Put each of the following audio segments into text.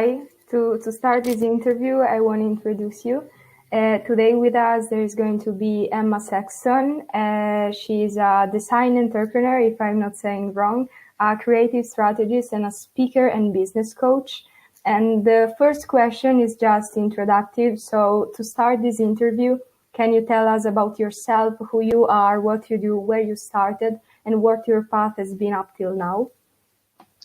Hi. To start this interview, I want to introduce you. Today with us, there is going to be Emma Sexton. She's a design entrepreneur, if I'm not saying wrong, a creative strategist and a speaker and business coach. And the first question is just introductive. So to start this interview, can you tell us about yourself, who you are, what you do, where you started, and what your path has been up till now?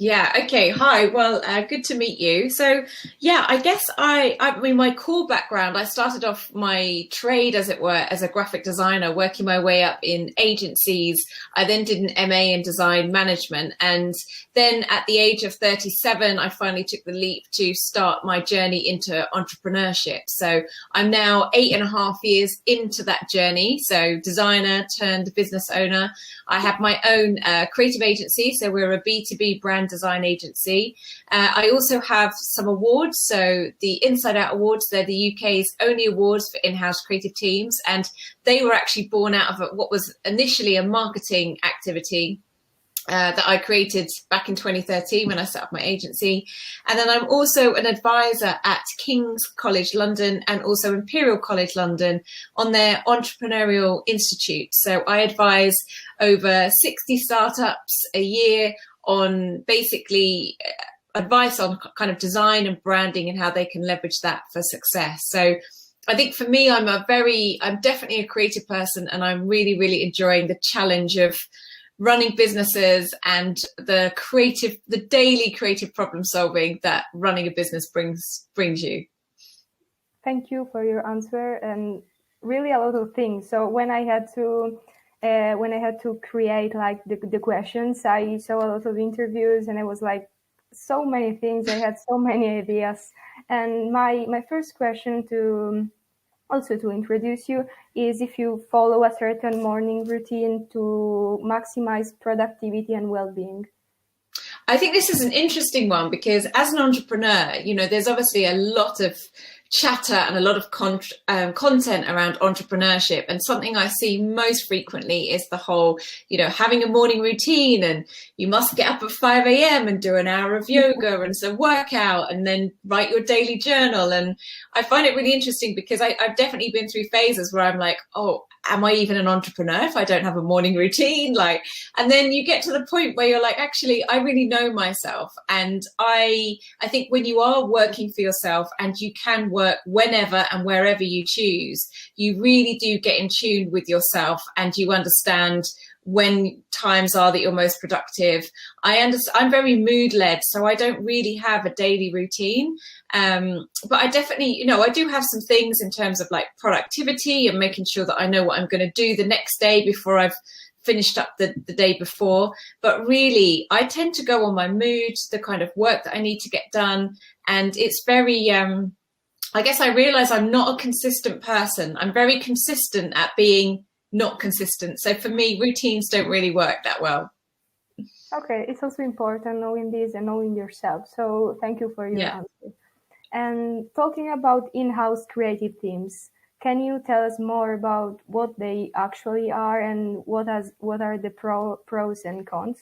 Yeah, okay. Hi. Well, good to meet you. So, yeah, I guess I mean, my core background, I started off my trade, as it were, as a graphic designer, working my way up in agencies. I then did an MA in design management. And then at the age of 37, I finally took the leap to start my journey into entrepreneurship. So I'm now 8.5 years into that journey. So designer turned business owner. I have my own creative agency. So we're a B2B brand design agency. I also have some awards. So the Inside Out Awards, they're the UK's only awards for in-house creative teams. And they were actually born out of what was initially a marketing activity that I created back in 2013 when I set up my agency. And then I'm also an advisor at King's College London and also Imperial College London on their Entrepreneurial Institute. So I advise over 60 startups a year on basically advice on kind of design and branding and how they can leverage that for success. So I think for me, I'm definitely a creative person, and I'm really, really enjoying the challenge of running businesses and the daily creative problem solving that running a business brings you. Thank you for your answer, and really a lot of things. So when I had to create like the questions, I saw a lot of interviews, and it was like so many things. I had so many ideas, and my first question to introduce you is if you follow a certain morning routine to maximize productivity and well-being. I think this is an interesting one because as an entrepreneur, there's obviously a lot of chatter and a lot of content around entrepreneurship. And something I see most frequently is the whole, having a morning routine, and you must get up at 5 a.m. and do an hour of yoga and some workout and then write your daily journal. And I find it really interesting because I've definitely been through phases where I'm like, oh, am I even an entrepreneur if I don't have a morning routine? And then you get to the point where you're like, actually, I really know myself. And I think when you are working for yourself and you can work whenever and wherever you choose, you really do get in tune with yourself and you understand when times are that you're most productive. I'm very mood led, so I don't really have a daily routine. But I definitely, I do have some things in terms of like productivity and making sure that I know what I'm going to do the next day before I've finished up the day before. But really, I tend to go on my mood, the kind of work that I need to get done. And it's very, I guess I realize I'm not a consistent person. I'm very consistent at being not consistent. So for me, routines don't really work that well. Okay, it's also important knowing this and knowing yourself. So thank you for your answer. And talking about in-house creative teams, can you tell us more about what they actually are and what are the pros and cons?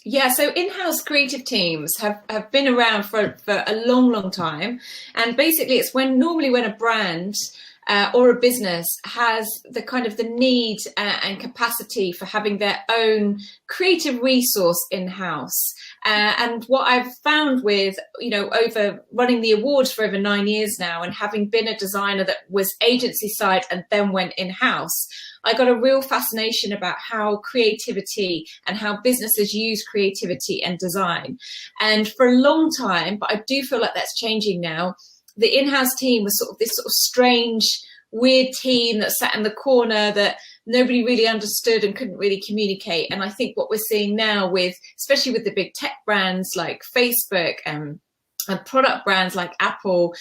Yeah, so in-house creative teams have been around for a long, long time. And basically it's when a brand or a business has the need and capacity for having their own creative resource in-house. And what I've found with, over running the awards for over 9 years now and having been a designer that was agency side and then went in-house, I got a real fascination about how creativity and how businesses use creativity and design. And for a long time, but I do feel like that's changing now, the in-house team was this strange, weird team that sat in the corner that nobody really understood and couldn't really communicate. And I think what we're seeing now especially with the big tech brands like Facebook and product brands like Apple,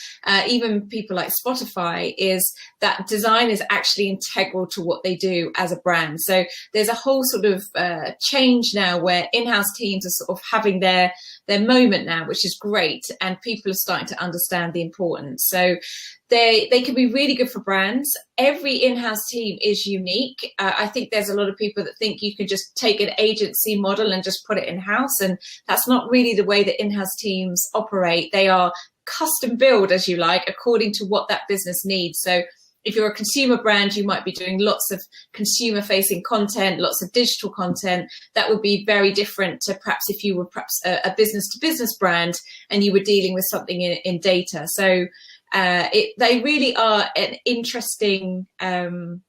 even people like Spotify, is that design is actually integral to what they do as a brand. So there's a whole sort of change now where in-house teams are sort of having their moment now, which is great. And people are starting to understand the importance. So they can be really good for brands. Every in-house team is unique. I think there's a lot of people that think you can just take an agency model and just put it in-house. And that's not really the way that in-house teams operate. They are custom build, as you like, according to what that business needs. So if you're a consumer brand, you might be doing lots of consumer facing content, lots of digital content. That would be very different to perhaps if you were perhaps a business to business brand and you were dealing with something in data. So they really are an interesting kind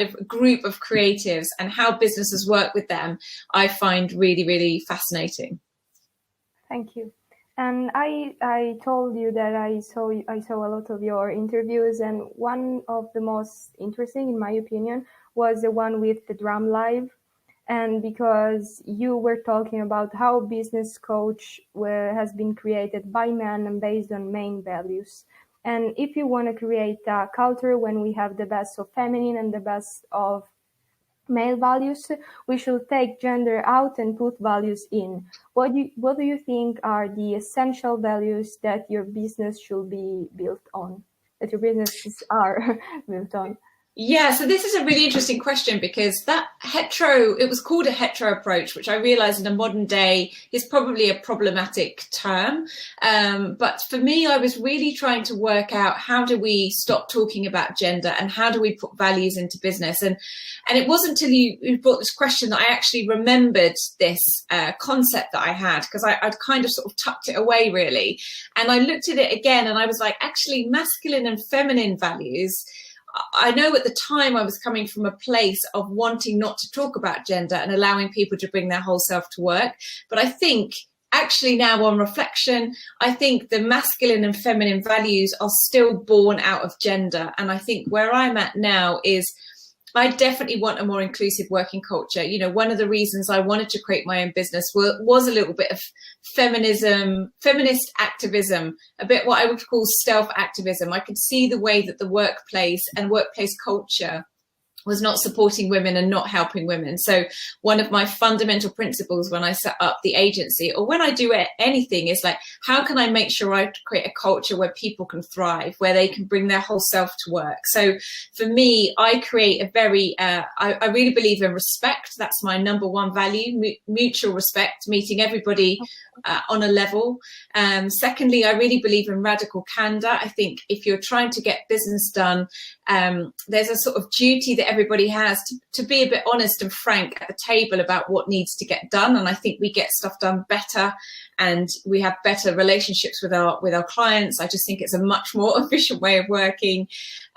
of group of creatives, and how businesses work with them, I find really, really fascinating. Thank you. And I told you that I saw a lot of your interviews, and one of the most interesting, in my opinion, was the one with the Drum Live. And because you were talking about how business coach has been created by men and based on main values. And if you want to create a culture when we have the best of feminine and the best of male values, we should take gender out and put values in. What do you think are the essential values that your business should be built on, that your businesses are built on? Yeah, so this is a really interesting question, because it was called a hetero approach, which I realize in a modern day is probably a problematic term. But for me, I was really trying to work out, how do we stop talking about gender and how do we put values into business? And it wasn't until you brought this question that I actually remembered this concept that I had, because I'd kind of sort of tucked it away really. And I looked at it again and I was like, actually, masculine and feminine values, I know at the time I was coming from a place of wanting not to talk about gender and allowing people to bring their whole self to work. But I think actually now, on reflection, I think the masculine and feminine values are still born out of gender. And I think where I'm at now is I definitely want a more inclusive working culture. You know, one of the reasons I wanted to create my own business was a little bit of feminism, feminist activism, a bit what I would call stealth activism. I could see the way that the workplace and workplace culture was not supporting women and not helping women. So one of my fundamental principles when I set up the agency, or when I do anything, is like, how can I make sure I create a culture where people can thrive, where they can bring their whole self to work? So for me, I create a very, I really believe in respect. That's my number one value, mutual respect, meeting everybody on a level. Secondly, I really believe in radical candor. I think if you're trying to get business done, there's a sort of duty that everybody has to be a bit honest and frank at the table about what needs to get done. And I think we get stuff done better and we have better relationships with our clients. I just think it's a much more efficient way of working.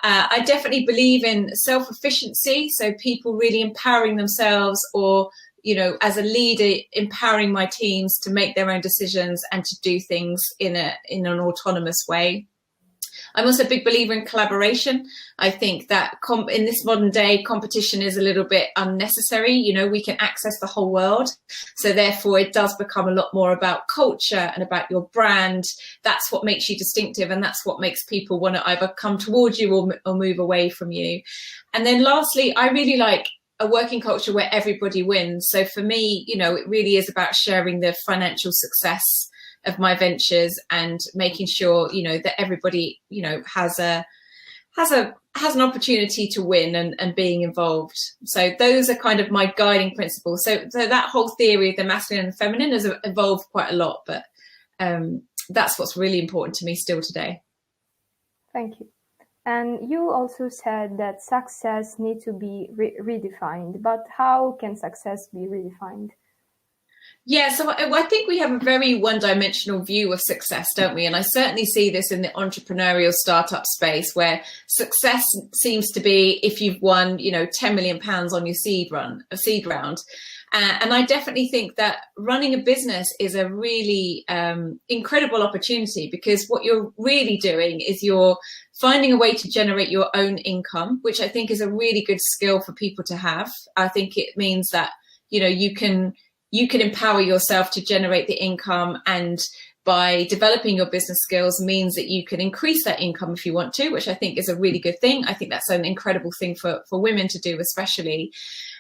I definitely believe in self-efficiency. So people really empowering themselves, or, you know, as a leader, empowering my teams to make their own decisions and to do things in an autonomous way. I'm also a big believer in collaboration. I think that in this modern day, competition is a little bit unnecessary. You know, we can access the whole world. So therefore, it does become a lot more about culture and about your brand. That's what makes you distinctive. And that's what makes people want to either come towards you or move away from you. And then lastly, I really like a working culture where everybody wins. So for me, you know, it really is about sharing the financial success of my ventures and making sure, you know, that everybody, you know, has an opportunity to win and being involved. So those are kind of my guiding principles. So that whole theory of the masculine and feminine has evolved quite a lot, but that's what's really important to me still today. Thank you. And you also said that success needs to be redefined, but how can success be redefined? Yeah, so I think we have a very one-dimensional view of success, don't we? And I certainly see this in the entrepreneurial startup space, where success seems to be if you've won, you know, £10 million on your seed round. And I definitely think that running a business is a really incredible opportunity, because what you're really doing is you're finding a way to generate your own income, which I think is a really good skill for people to have. I think it means that, you know, you can empower yourself to generate the income and by developing your business skills means that you can increase that income if you want to, which I think is a really good thing. I think that's an incredible thing for women to do, especially.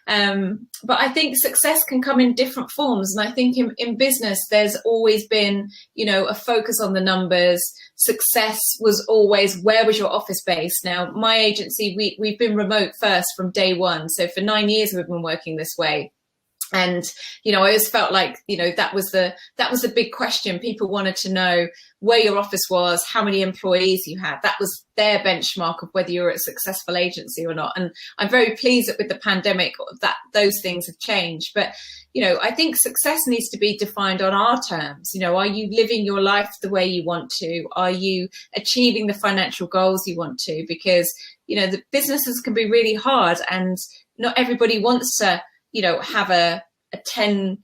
But I think success can come in different forms. And I think in business, there's always been, a focus on the numbers. Success was always, where was your office base? Now, my agency, we've been remote first from day one. So for 9 years, we've been working this way. And, I always felt like, that was the big question. People wanted to know where your office was, how many employees you had. That was their benchmark of whether you're a successful agency or not. And I'm very pleased that with the pandemic, that those things have changed. But, I think success needs to be defined on our terms. Are you living your life the way you want to? Are you achieving the financial goals you want to? Because, the businesses can be really hard, and not everybody wants to have a 10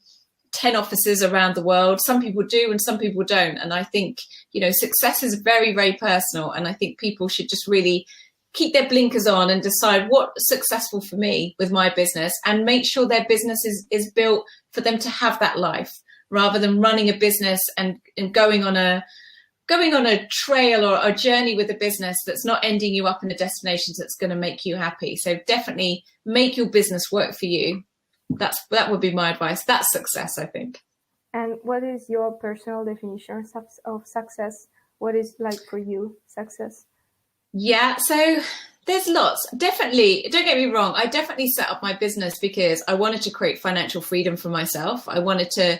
offices around the world. Some people do and some people don't. And I think, success is very, very personal. And I think people should just really keep their blinkers on and decide what's successful for me with my business, and make sure their business is built for them to have that life, rather than running a business and going on a trail or a journey with a business that's not ending you up in a destination that's going to make you happy. So definitely make your business work for you. That would be my advice. That's success, I think. And what is your personal definition of success? What is like for you success? Yeah, so there's lots. Definitely, don't get me wrong, I definitely set up my business because I wanted to create financial freedom for myself. I wanted to,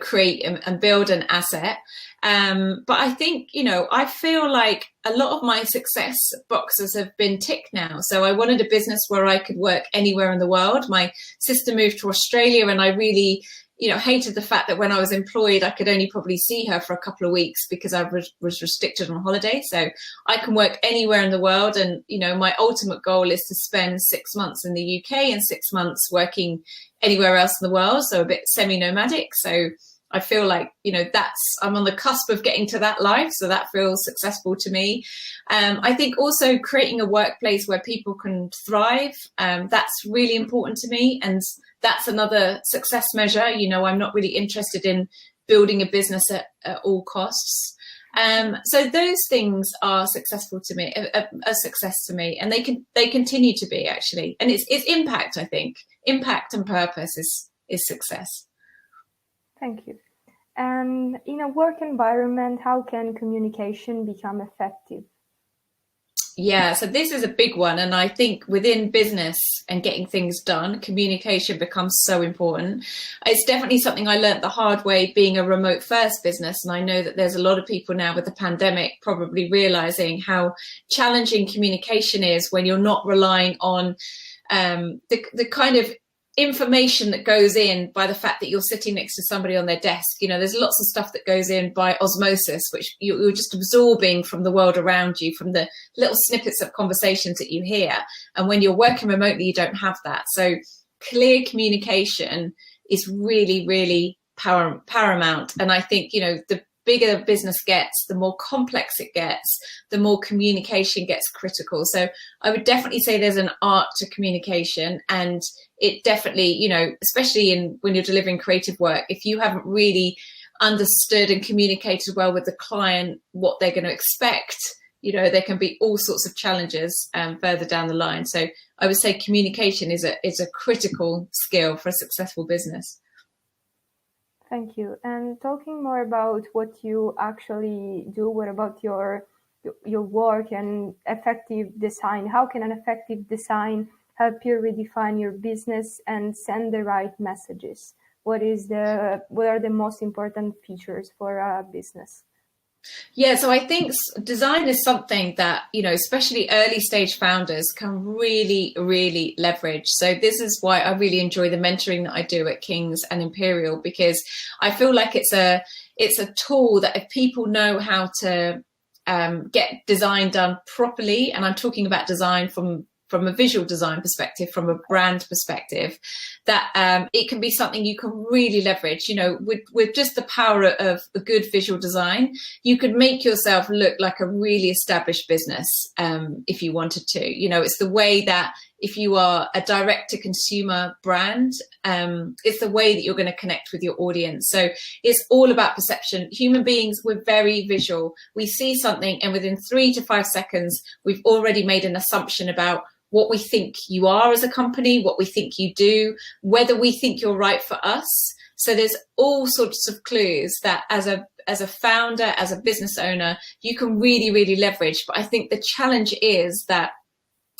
create and build an asset. But I think, I feel like a lot of my success boxes have been ticked now. So I wanted a business where I could work anywhere in the world. My sister moved to Australia, and I really, hated the fact that when I was employed, I could only probably see her for a couple of weeks because I was restricted on holiday. So I can work anywhere in the world. And, my ultimate goal is to spend 6 months in the UK and 6 months working anywhere else in the world. So a bit semi-nomadic. So I feel like, I'm on the cusp of getting to that life. So that feels successful to me. I think also creating a workplace where people can thrive. That's really important to me. And that's another success measure. I'm not really interested in building a business at all costs. So those things are successful to me, a success to me, and they continue to be, actually. And it's impact, I think. Impact and purpose is success. Thank you. And in a work environment, how can communication become effective? Yeah, so this is a big one. And I think within business and getting things done, communication becomes so important. It's definitely something I learned the hard way being a remote first business. And I know that there's a lot of people now with the pandemic probably realizing how challenging communication is when you're not relying on the kind of information that goes in by the fact that you're sitting next to somebody on their desk. There's lots of stuff that goes in by osmosis, which you're just absorbing from the world around you, from the little snippets of conversations that you hear. And when you're working remotely, you don't have that. So clear communication is really, really paramount. And I think, the bigger the business gets, the more complex it gets, the more communication gets critical. So I would definitely say there's an art to communication, and it definitely, especially when you're delivering creative work, if you haven't really understood and communicated well with the client what they're going to expect, there can be all sorts of challenges further down the line. So I would say communication is a critical skill for a successful business. Thank you. And talking more about what you actually do, what about your work and effective design? How can an effective design help you redefine your business and send the right messages? What are the most important features for a business? Yeah, so I think design is something that, especially early stage founders can really, really leverage. So this is why I really enjoy the mentoring that I do at King's and Imperial, because I feel like it's a tool that if people know how to get design done properly, and I'm talking about design from a visual design perspective, from a brand perspective, that it can be something you can really leverage. With just the power of a good visual design, you could make yourself look like a really established business if you wanted to. It's the way that if you are a direct to consumer brand, it's the way that you're going to connect with your audience. So it's all about perception. Human beings, we're very visual. We see something and within 3 to 5 seconds, we've already made an assumption about what we think you are as a company, what we think you do, whether we think you're right for us. So there's all sorts of clues that as a founder, as a business owner, you can really, really leverage. But I think the challenge is that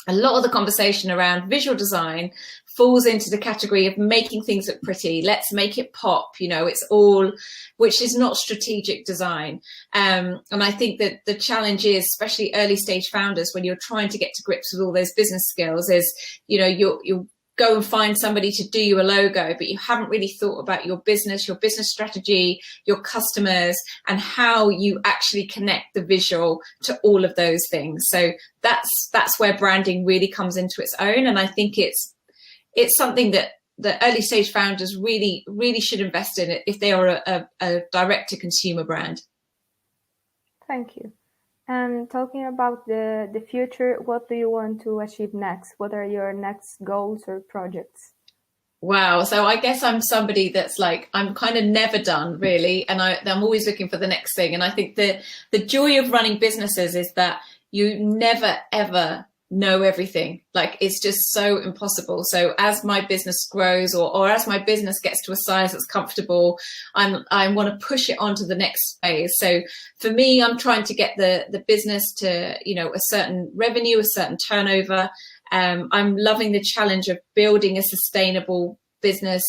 a lot of the conversation around visual design falls into the category of making things look pretty. Let's make it pop, it's all, which is not strategic design. And I think that the challenge is, especially early stage founders, when you're trying to get to grips with all those business skills, is, you'll go and find somebody to do you a logo, but you haven't really thought about your business strategy, your customers, and how you actually connect the visual to all of those things. So that's where branding really comes into its own. And I think it's something that the early stage founders really, really should invest in it if they are a direct to consumer brand. Thank you. And talking about the future, what do you want to achieve next? What are your next goals or projects? Wow. So I guess I'm somebody that's like, I'm kind of never done really. And I'm always looking for the next thing. And I think the joy of running businesses is that you never, ever know everything. Like, it's just so impossible. So as my business grows or as my business gets to a size that's comfortable, I want to push it on to the next phase. So for me, I'm trying to get the business to, a certain revenue, a certain turnover. I'm loving the challenge of building a sustainable business,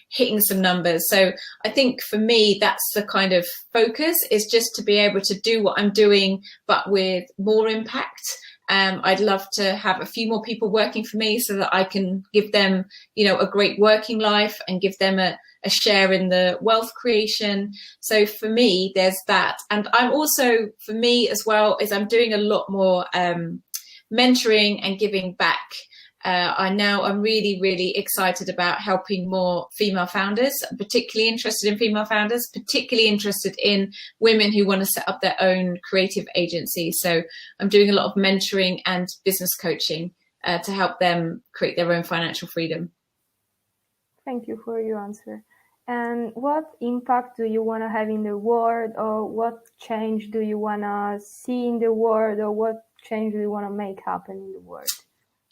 hitting some numbers. So I think for me, that's the kind of focus, is just to be able to do what I'm doing, but with more impact. I'd love to have a few more people working for me so that I can give them, a great working life and give them a share in the wealth creation. So for me, there's that. And I'm also, for me as well, is I'm doing a lot more mentoring and giving back. I'm really, really excited about helping more female founders, particularly interested in female founders, particularly interested in women who want to set up their own creative agency. So I'm doing a lot of mentoring and business coaching to help them create their own financial freedom. Thank you for your answer. And what impact do you want to have in the world, or what change do you want to see in the world, or what change do you want to make happen in the world?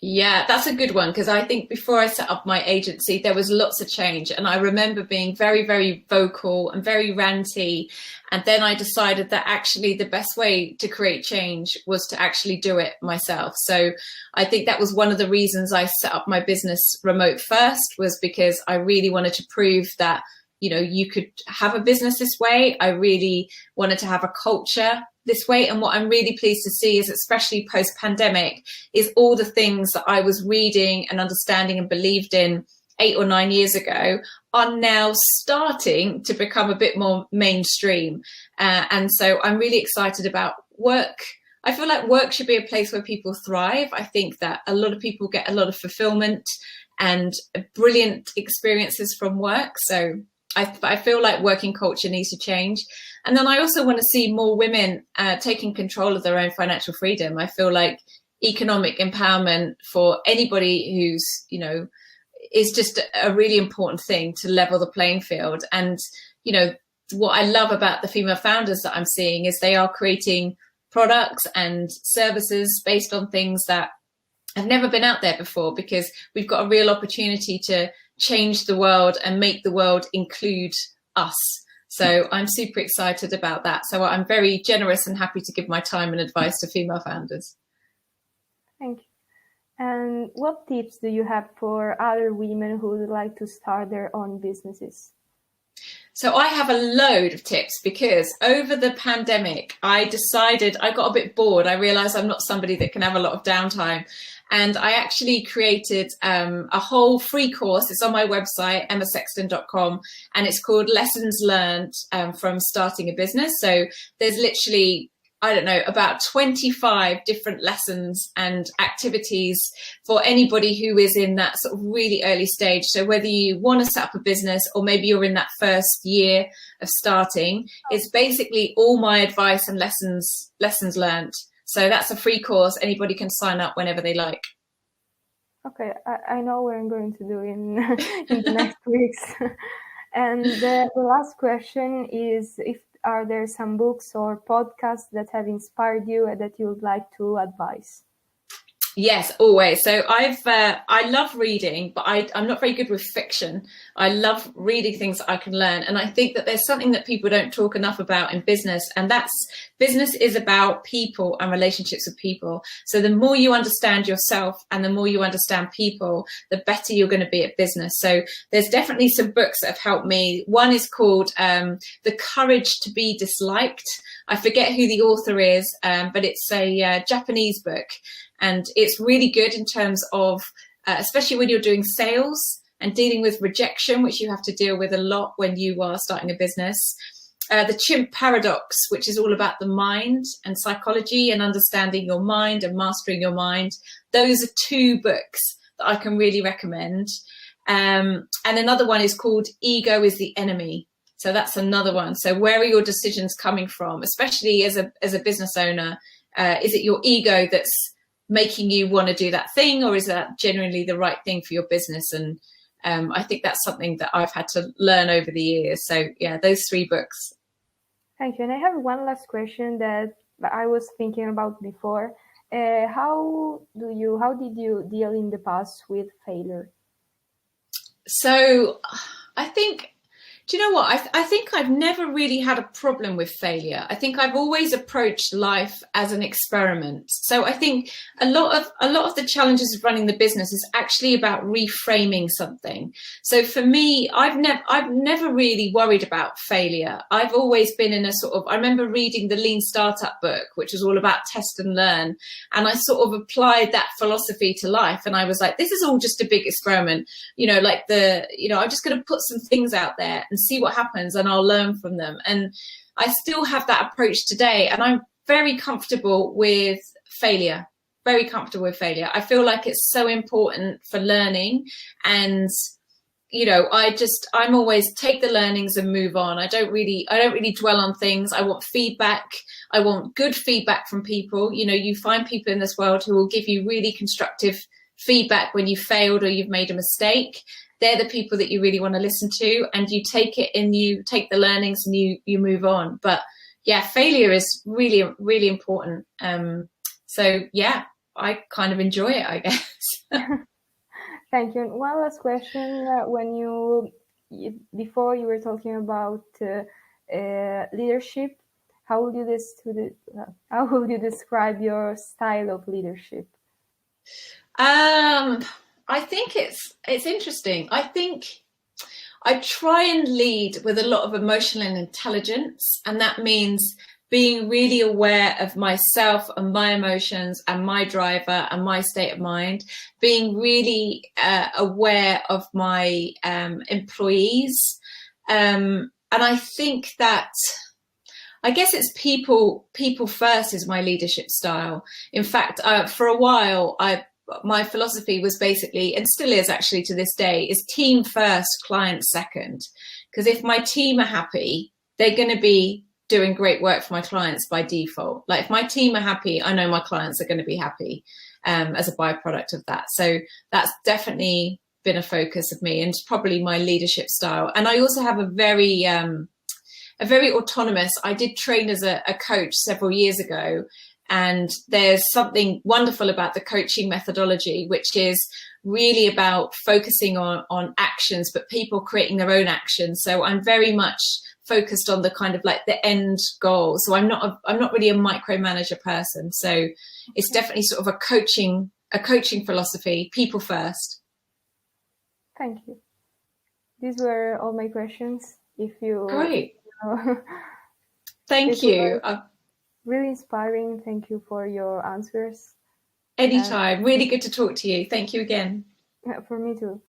Yeah, that's a good one, because I think before I set up my agency, there was lots of change. And I remember being very, very vocal and very ranty. And then I decided that actually the best way to create change was to actually do it myself. So I think that was one of the reasons I set up my business remote first, was because I really wanted to prove that, you could have a business this way. I really wanted to have a culture this way. And what I'm really pleased to see is, especially post-pandemic, is all the things that I was reading and understanding and believed in 8 or 9 years ago are now starting to become a bit more mainstream. And so I'm really excited about work. I feel like work should be a place where people thrive. I think that a lot of people get a lot of fulfillment and brilliant experiences from work. So I feel like working culture needs to change. And then I also want to see more women taking control of their own financial freedom. I feel like economic empowerment for anybody who's, is just a really important thing to level the playing field. And, what I love about the female founders that I'm seeing is they are creating products and services based on things that have never been out there before, because we've got a real opportunity to change the world and make the world include us. So I'm super excited about that. So I'm very generous and happy to give my time and advice to female founders. Thank you. And what tips do you have for other women who would like to start their own businesses? So I have a load of tips, because over the pandemic, I got a bit bored. I realized I'm not somebody that can have a lot of downtime. And I actually created a whole free course. It's on my website, emmasexton.com, and it's called Lessons Learned from Starting a Business. So there's literally, about 25 different lessons and activities for anybody who is in that sort of really early stage. So whether you want to set up a business or maybe you're in that first year of starting, it's basically all my advice and lessons learned. So that's a free course. Anybody can sign up whenever they like. Okay, I know what I'm going to do in in the next weeks. And the last question is, if are there some books or podcasts that have inspired you and that you would like to advise? Yes, always. So I love reading, but I'm not very good with fiction. I love reading things that I can learn. And I think that there's something that people don't talk enough about in business, and that's business is about people and relationships with people. So the more you understand yourself and the more you understand people, the better you're going to be at business. So there's definitely some books that have helped me. One is called The Courage to Be Disliked. I forget who the author is, but it's a Japanese book. And it's really good in terms of, especially when you're doing sales and dealing with rejection, which you have to deal with a lot when you are starting a business. The Chimp Paradox, which is all about the mind and psychology and understanding your mind and mastering your mind. Those are two books that I can really recommend. And another one is called Ego is the Enemy. So that's another one. So where are your decisions coming from, especially as a business owner? Is it your ego that's making you want to do that thing, or is that generally the right thing for your business? And I think that's something that I've had to learn over the years. So yeah, those three books. Thank you. And I have one last question that I was thinking about before. How did you deal in the past with failure? So I think, do you know what? I think I've never really had a problem with failure. I think I've always approached life as an experiment. So I think a lot of the challenges of running the business is actually about reframing something. So for me, I've never really worried about failure. I've always been in a sort of, I remember reading the Lean Startup book, which was all about test and learn. And I sort of applied that philosophy to life. And I was like, this is all just a big experiment. I'm just going to put some things out there and see what happens, and I'll learn from them. And I still have that approach today, and I'm very comfortable with failure. Very comfortable with failure. I feel like it's so important for learning, and I'm always take the learnings and move on. I don't really dwell on things. I want feedback. I want good feedback from people. You find people in this world who will give you really constructive feedback when you failed or you've made a mistake. They're the people that you really want to listen to, and you take it and you take the learnings and you move on. But yeah, failure is really, really important. So yeah, I kind of enjoy it, I guess. Thank you. And one last question. Before you were talking about leadership, how would you describe your style of leadership? I think it's interesting. I think I try and lead with a lot of emotional intelligence, and that means being really aware of myself and my emotions and my driver and my state of mind, being really aware of my employees. And I think that, I guess it's people first is my leadership style. In fact, for a while, my philosophy was basically, and still is actually to this day, is team first, client second. Because if my team are happy, they're going to be doing great work for my clients by default. Like if my team are happy, I know my clients are going to be happy as a byproduct of that. So that's definitely been a focus of me, and probably my leadership style. And I also have a very autonomous, I did train as a coach several years ago. And there's something wonderful about the coaching methodology, which is really about focusing on actions, but people creating their own actions. So I'm very much focused on the kind of like the end goal. So I'm not really a micromanager person. So it's definitely sort of a coaching philosophy, people first. Thank you. These were all my questions. Great. Thank you. Really inspiring. Thank you for your answers. Anytime. Really good to talk to you. Thank you again. For me too.